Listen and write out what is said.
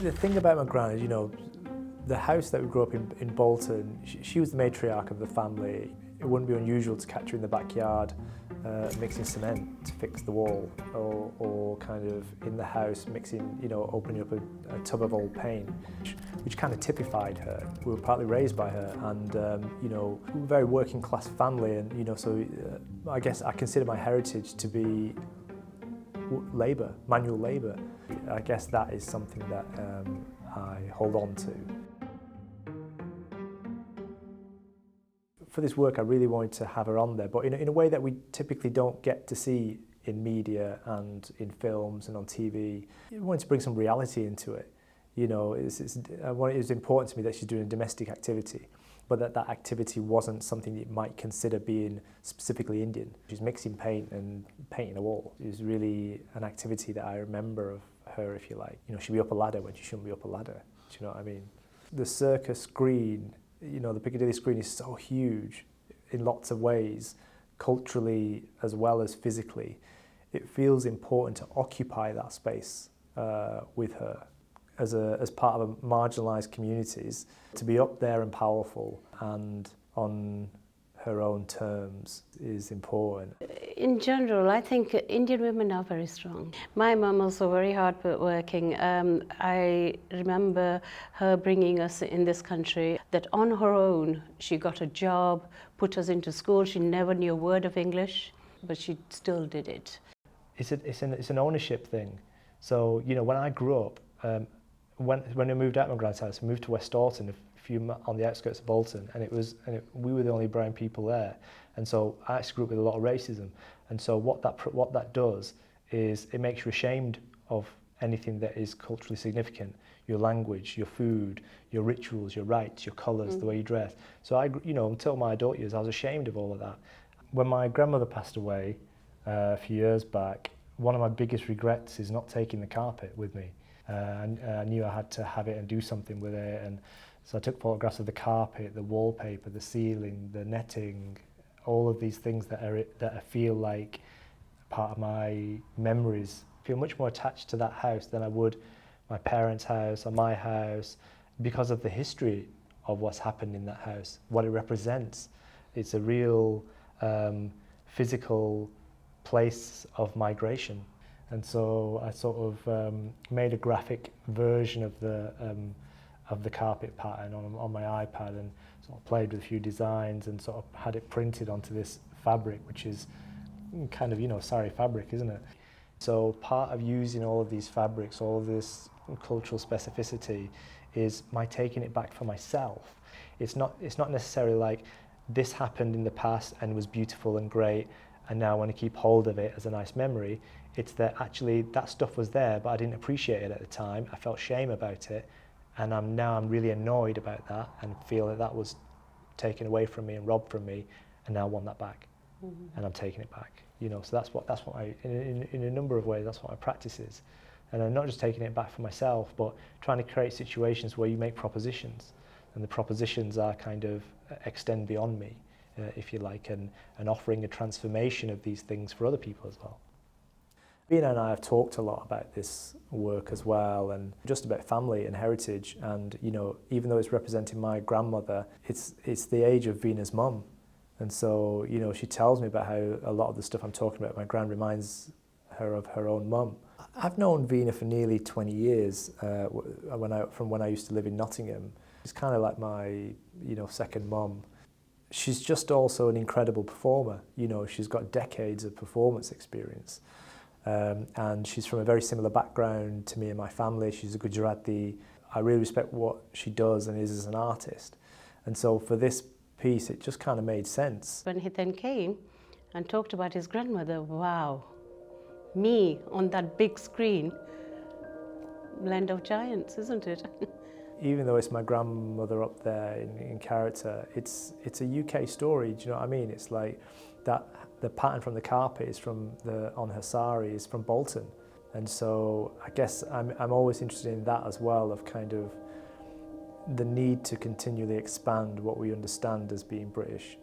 The thing about my gran is, the house that we grew up in Bolton, she was the matriarch of the family. It wouldn't be unusual to catch her in the backyard mixing cement to fix the wall, or kind of in the house mixing, opening up a tub of old paint, which kind of typified her. We were partly raised by her, and we were a very working class family, and so I guess I consider my heritage to be labour, manual labour. I guess that is something that I hold on to. For this work, I really wanted to have her on there, but in a way that we typically don't get to see in media and in films and on TV. I wanted to bring some reality into it. It was important to me that she's doing a domestic activity, but that activity wasn't something that you might consider being specifically Indian. She's mixing paint and painting a wall. It was really an activity that I remember of her, if you like. She'd be up a ladder when she shouldn't be up a ladder. Do you know what I mean? The Circa screen, the Piccadilly screen is so huge in lots of ways, culturally as well as physically. It feels important to occupy that space with her as part of marginalised communities, to be up there and powerful and on her own terms is important. In general, I think Indian women are very strong. My mum also very hard working. I remember her bringing us in this country, that on her own she got a job, put us into school. She never knew a word of English, but she still did it. It's an ownership thing. So when I grew up, when I moved out of my grand's house, I moved to West Orton, on the outskirts of Bolton, and we were the only brown people there, and so I actually grew up with a lot of racism. And so what that does is it makes you ashamed of anything that is culturally significant: your language, your food, your rituals, your rites, your colours, the way you dress. So until my adult years, I was ashamed of all of that. When my grandmother passed away a few years back, one of my biggest regrets is not taking the carpet with me. And I knew I had to have it and do something with it, and so I took photographs of the carpet, the wallpaper, the ceiling, the netting, all of these things that I feel like part of my memories. I feel much more attached to that house than I would my parents' house or my house, because of the history of what's happened in that house, what it represents. It's a real physical place of migration. And so I sort of made a graphic version of the carpet pattern on my iPad, and sort of played with a few designs and sort of had it printed onto this fabric, which is kind of, sari fabric, isn't it? So part of using all of these fabrics, all of this cultural specificity, is my taking it back for myself. It's not necessarily like this happened in the past and was beautiful and great, and now I want to keep hold of it as a nice memory. It's that actually that stuff was there, but I didn't appreciate it at the time. I felt shame about it, and I'm really annoyed about that, and feel that was taken away from me and robbed from me, and now I want that back, and I'm taking it back. So that's what I, in a number of ways, that's what my practice is, and I'm not just taking it back for myself, but trying to create situations where you make propositions, and the propositions are kind of extend beyond me, if you like, and offering a transformation of these things for other people as well. Vina and I have talked a lot about this work as well, and just about family and heritage. And even though it's representing my grandmother, it's the age of Vina's mum, and so she tells me about how a lot of the stuff I'm talking about, my gran, reminds her of her own mum. I've known Vina for nearly 20 years. From when I used to live in Nottingham, she's kind of like my second mum. She's just also an incredible performer. She's got decades of performance experience. And she's from a very similar background to me and my family. She's a Gujarati. I really respect what she does and is as an artist. And so for this piece, it just kind of made sense. When Hetain came and talked about his grandmother, wow, me on that big screen, land of giants, isn't it? Even though it's my grandmother up there in character, it's a UK story, do you know what I mean? It's like that. The pattern from the carpet is on her sari is from Bolton, and so I guess I'm always interested in that as well, of kind of the need to continually expand what we understand as being British.